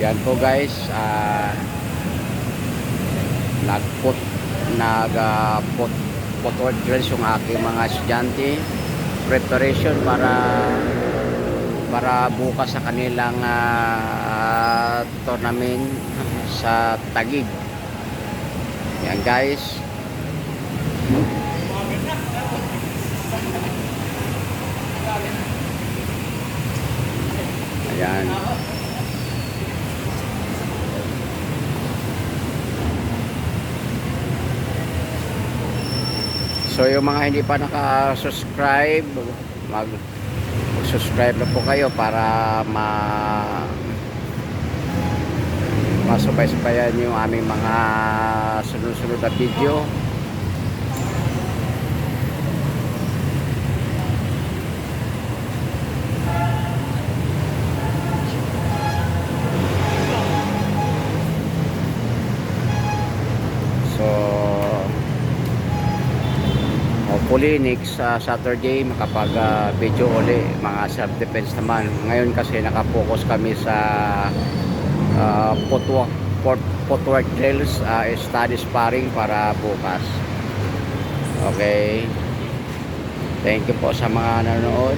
Yan po guys, nagput nagput footwork drills yung aking mga estudyante, preparation para bukas sa kanilang tournament sa Taguig. Yan guys. Ayan. So yung mga hindi pa naka-subscribe, mag-subscribe na po kayo para masubay-subayan yung aming mga sunod-sunod na video. So hopefully next Saturday makapag video uli mga self-defense naman. Ngayon kasi nakapokus kami sa footwork drills, study sparring para bukas. Okay, thank you po sa mga nanonood.